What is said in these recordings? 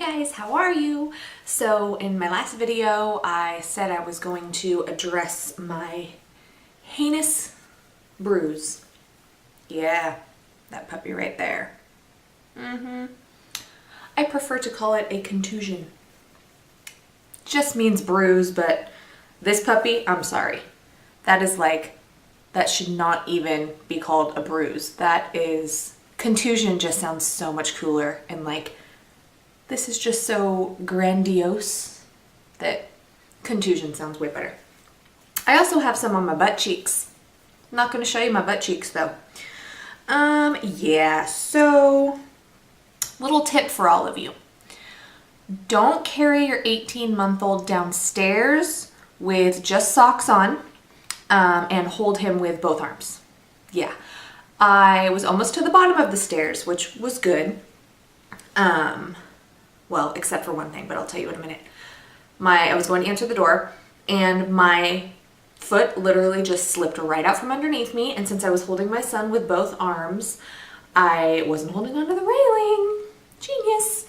guys, how are you? So in my last video I said I was going to address my heinous bruise. Yeah, that puppy right there. I prefer to call it a contusion. Just means bruise, but this puppy, I'm sorry. That is like, that should not even be called a bruise. That is, contusion just sounds so much cooler, and like, this is just so grandiose that contusion sounds way better. I also have some on my butt cheeks. I'm not going to show you my butt cheeks though. Yeah, so little tip for all of you. Don't carry your 18-month-old downstairs with just socks on and hold him with both arms. Yeah, I was almost to the bottom of the stairs, which was good. Well, except for one thing, but I'll tell you in a minute. I was going to answer the door and my foot literally just slipped right out from underneath me, and since I was holding my son with both arms, I wasn't holding onto the railing. Genius.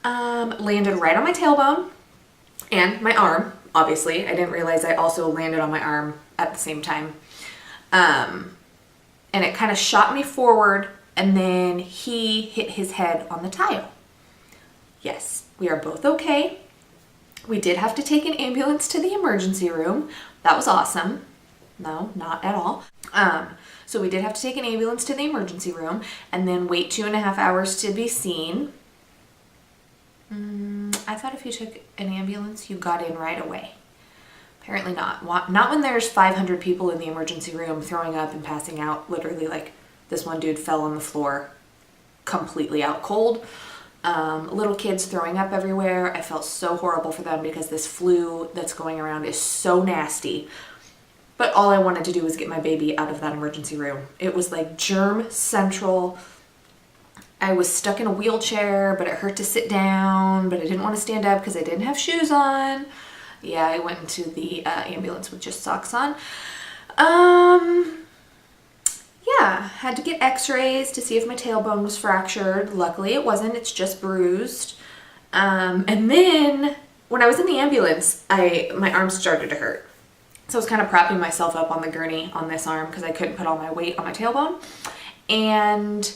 Landed right on my tailbone and my arm, obviously. I didn't realize I also landed on my arm at the same time. And it kind of shot me forward, and then he hit his head on the tile. Yes, we are both okay. We did have to take an ambulance to the emergency room. That was awesome. No, not at all. So we did have to take an ambulance to the emergency room and then wait 2.5 hours to be seen. I thought if you took an ambulance, you got in right away. Apparently not. Not when there's 500 people in the emergency room throwing up and passing out. Literally, like, this one dude fell on the floor completely out cold. Little kids throwing up everywhere. I felt so horrible for them because this flu that's going around is so nasty. But all I wanted to do was get my baby out of that emergency room. It was like germ central. I was stuck in a wheelchair, but it hurt to sit down, but I didn't want to stand up because I didn't have shoes on. Yeah, I went into the ambulance with just socks on. Yeah, had to get x-rays to see if my tailbone was fractured. Luckily it wasn't, it's just bruised. And then when I was in the ambulance, my arm started to hurt. So I was kind of propping myself up on the gurney on this arm because I couldn't put all my weight on my tailbone. And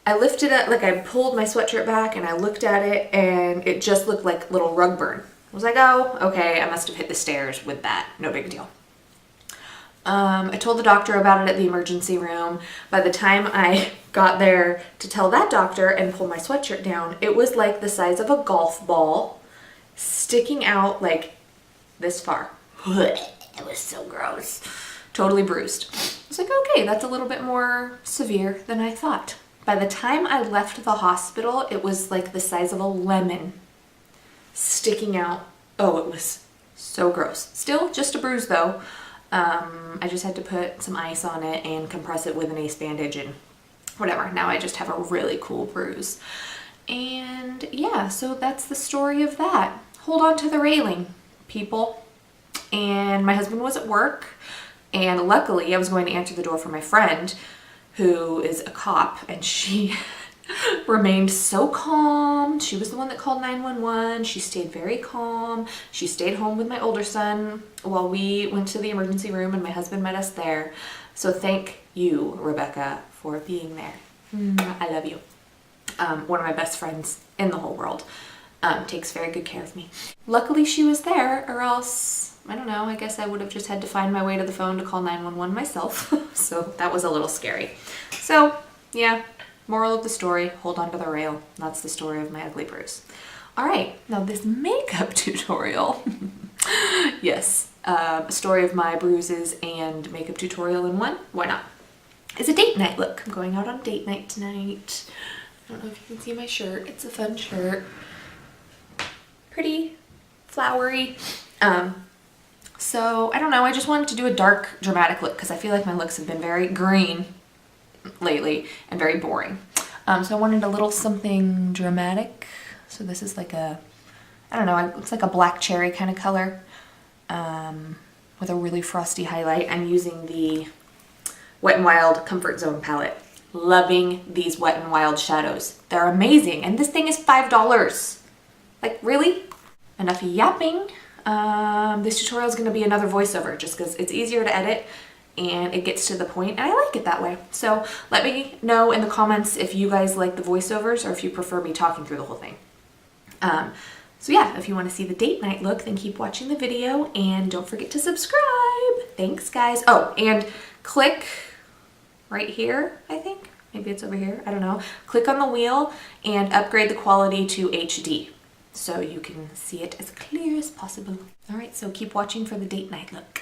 I lifted it, like I pulled my sweatshirt back and I looked at it and it just looked like a little rug burn. I was like, oh, okay, I must have hit the stairs with that. No big deal. I told the doctor about it at the emergency room. By the time I got there to tell that doctor and pull my sweatshirt down, it was like the size of a golf ball sticking out like this far. It was so gross. Totally bruised. I was like, okay, that's a little bit more severe than I thought. By the time I left the hospital, it was like the size of a lemon sticking out. Oh, it was so gross. Still just a bruise though. I just had to put some ice on it and compress it with an ace bandage and whatever. Now I just have a really cool bruise. And yeah, so that's the story of that. Hold on to the railing, people. And my husband was at work, and luckily I was going to answer the door for my friend who is a cop, and she remained so calm. She was the one that called 911. She stayed very calm. She stayed home with my older son while we went to the emergency room, and my husband met us there. So thank you, Rebecca, for being there. I love you. One of my best friends in the whole world. Takes very good care of me. Luckily she was there, or else, I don't know, I guess I would have just had to find my way to the phone to call 911 myself. So that was a little scary. So yeah. Moral of the story, hold on to the rail. That's the story of my ugly bruise. All right, now this makeup tutorial. Yes, a story of my bruises and makeup tutorial in one. Why not? It's a date night look. I'm going out on date night tonight. I don't know if you can see my shirt. It's a fun shirt. Pretty flowery. So I don't know, I just wanted to do a dark dramatic look because I feel like my looks have been very green lately and very boring. So I wanted a little something dramatic. So this is like a, I don't know, it's like a black cherry kind of color with a really frosty highlight. I'm using the Wet n Wild Comfort Zone palette. Loving these Wet n Wild shadows. They're amazing, and this thing is $5. Like, really? Enough yapping. This tutorial is going to be another voiceover just because it's easier to edit and it gets to the point, and I like it that way. So let me know in the comments if you guys like the voiceovers or if you prefer me talking through the whole thing. So yeah, if you want to see the date night look, then keep watching the video and don't forget to subscribe. Thanks, guys. Oh, and click right here, I think. Maybe it's over here. I don't know. Click on the wheel and upgrade the quality to HD so you can see it as clear as possible. All right, so keep watching for the date night look.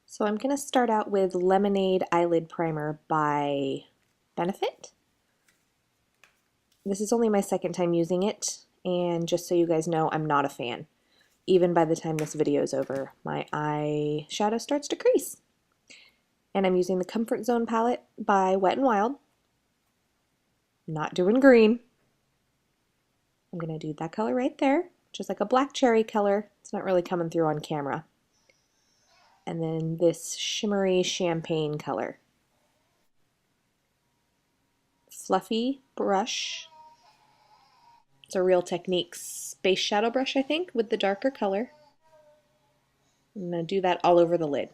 So I'm going to start out with Lemonade Eyelid Primer by Benefit. This is only my second time using it, and just so you guys know, I'm not a fan. Even by the time this video is over, my eyeshadow starts to crease. And I'm using the Comfort Zone palette by Wet n Wild. Not doing green. I'm going to do that color right there, just like a black cherry color. It's not really coming through on camera. And then this shimmery champagne color. Fluffy brush. It's a Real Techniques Space Shadow brush, I think, with the darker color. I'm going to do that all over the lid.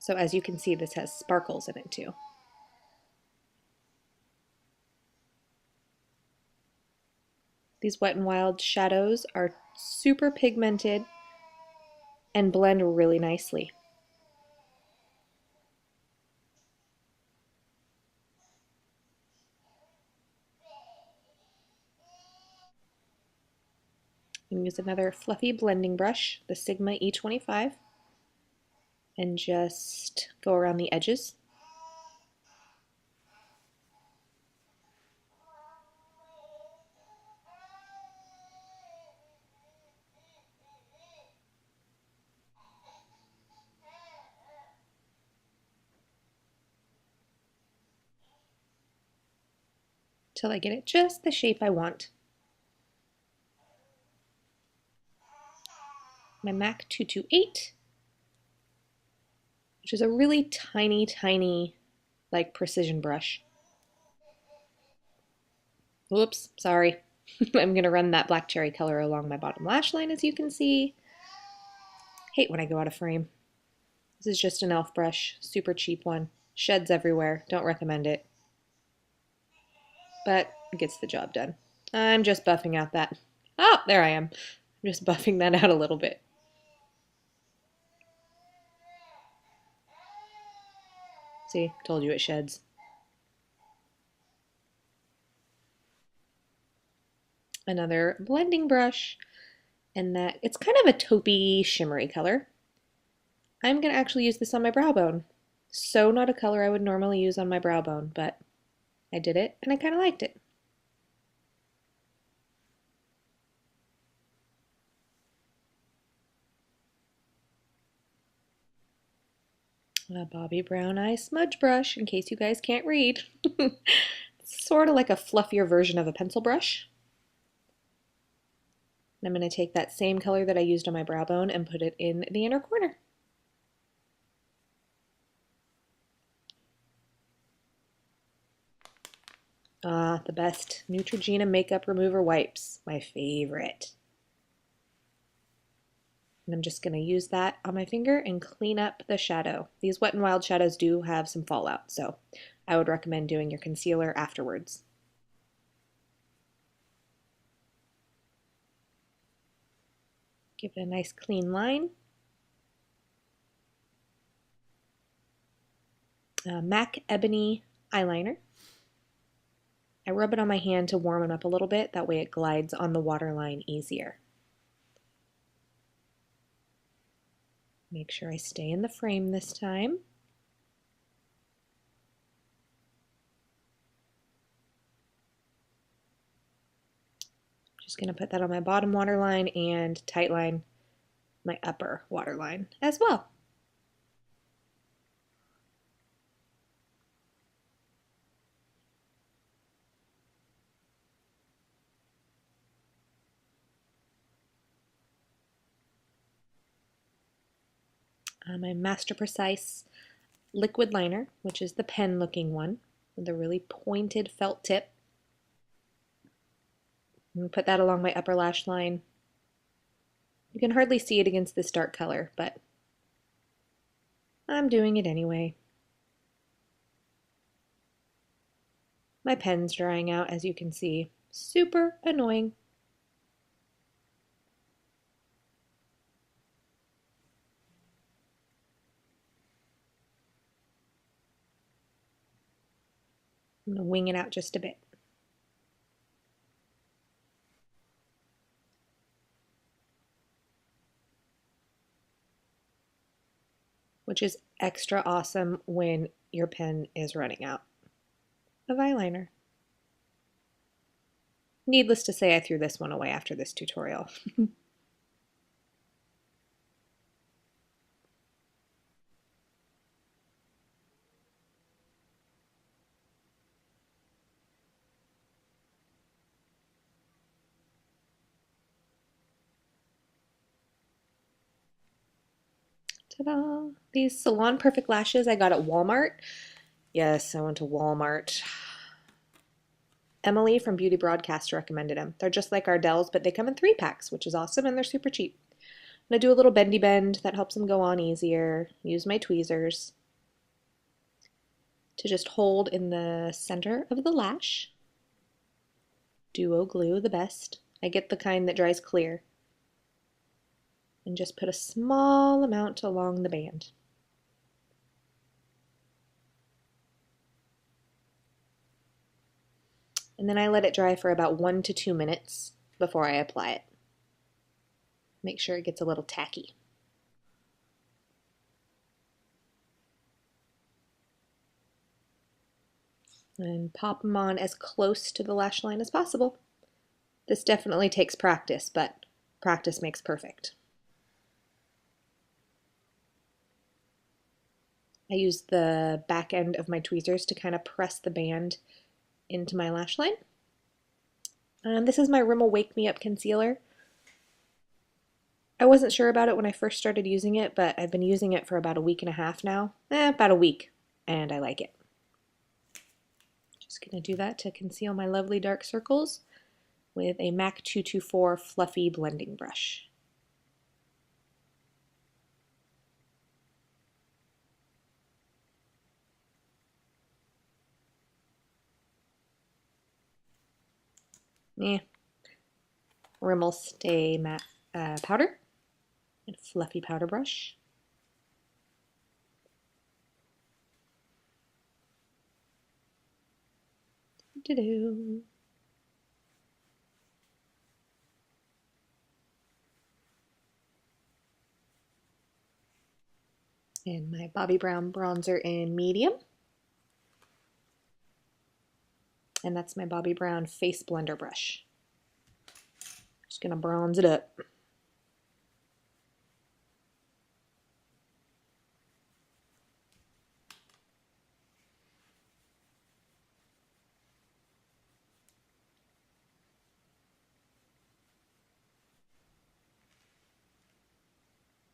So as you can see, this has sparkles in it too. These Wet n Wild shadows are super pigmented and blend really nicely. I'm use another fluffy blending brush, the Sigma E25, and just go around the edges. Till I get it just the shape I want. My MAC 228, which is a really tiny, tiny, like precision brush. Whoops, sorry. I'm going to run that black cherry color along my bottom lash line, as you can see. Hate when I go out of frame. This is just an e.l.f. brush, super cheap one. Sheds everywhere, don't recommend it. But it gets the job done. I'm just buffing out that. Oh, there I am. I'm just buffing that out a little bit. See, told you it sheds. Another blending brush, and that it's kind of a taupey, shimmery color. I'm going to actually use this on my brow bone. So not a color I would normally use on my brow bone, but I did it and I kind of liked it. A Bobbi Brown eye smudge brush, in case you guys can't read. It's sort of like a fluffier version of a pencil brush. And I'm going to take that same color that I used on my brow bone and put it in the inner corner. Ah, the best Neutrogena makeup remover wipes, my favorite. And I'm just going to use that on my finger and clean up the shadow. These Wet n Wild shadows do have some fallout, so I would recommend doing your concealer afterwards. Give it a nice clean line. MAC Ebony eyeliner. I rub it on my hand to warm it up a little bit, that way it glides on the waterline easier. Make sure I stay in the frame this time. Just going to put that on my bottom waterline and tightline my upper waterline as well. My Master Precise liquid liner, which is the pen looking one with a really pointed felt tip. And put that along my upper lash line. You can hardly see it against this dark color, but I'm doing it anyway. My pen's drying out, as you can see. Super annoying. I'm going to wing it out just a bit. Which is extra awesome when your pen is running out of eyeliner. Needless to say, I threw this one away after this tutorial. Ta-da! These Salon Perfect Lashes I got at Walmart. Yes, I went to Walmart. Emily from Beauty Broadcast recommended them. They're just like Ardell's, but they come in 3-packs, which is awesome, and they're super cheap. I'm going to do a little bendy bend that helps them go on easier. Use my tweezers to just hold in the center of the lash. Duo glue, the best. I get the kind that dries clear. And just put a small amount along the band. And then I let it dry for about 1 to 2 minutes before I apply it. Make sure it gets a little tacky. And pop them on as close to the lash line as possible. This definitely takes practice, but practice makes perfect. I use the back end of my tweezers to kind of press the band into my lash line. This is my Rimmel Wake Me Up concealer. I wasn't sure about it when I first started using it, but I've been using it for about a week and a half now. About a week, and I like it. Just gonna do that to conceal my lovely dark circles with a MAC 224 fluffy blending brush. Rimmel Stay Matte powder and fluffy powder brush. Do-do. And my Bobbi Brown bronzer in medium. And that's my Bobbi Brown face blender brush. Just gonna bronze it up.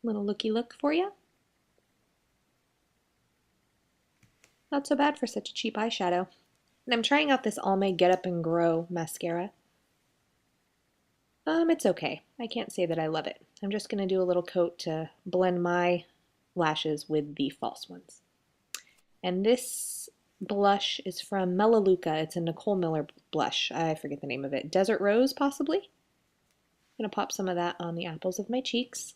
Little looky look for you. Not so bad for such a cheap eyeshadow. And I'm trying out this Almay Get Up and Grow mascara. It's okay. I can't say that I love it. I'm just going to do a little coat to blend my lashes with the false ones. And this blush is from Melaleuca. It's a Nicole Miller blush. I forget the name of it. Desert Rose, possibly? I'm going to pop some of that on the apples of my cheeks.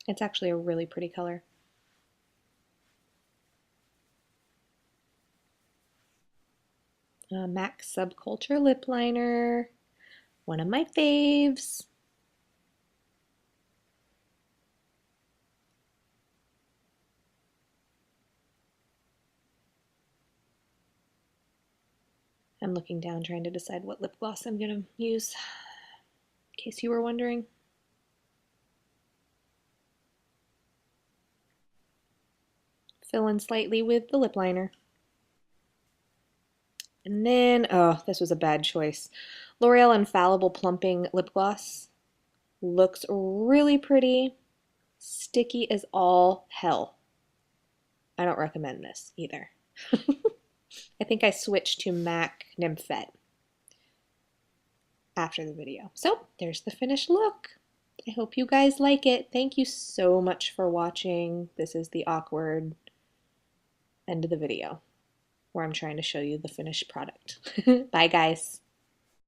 It's actually a really pretty color. MAC Subculture Lip Liner, one of my faves. I'm looking down trying to decide what lip gloss I'm going to use, in case you were wondering. Fill in slightly with the lip liner. And then, oh, this was a bad choice. L'Oreal Infallible Plumping Lip Gloss. Looks really pretty. Sticky as all hell. I don't recommend this either. I think I switched to MAC Nymphette after the video. So there's the finished look. I hope you guys like it. Thank you so much for watching. This is the awkward end of the video where I'm trying to show you the finished product. Bye guys.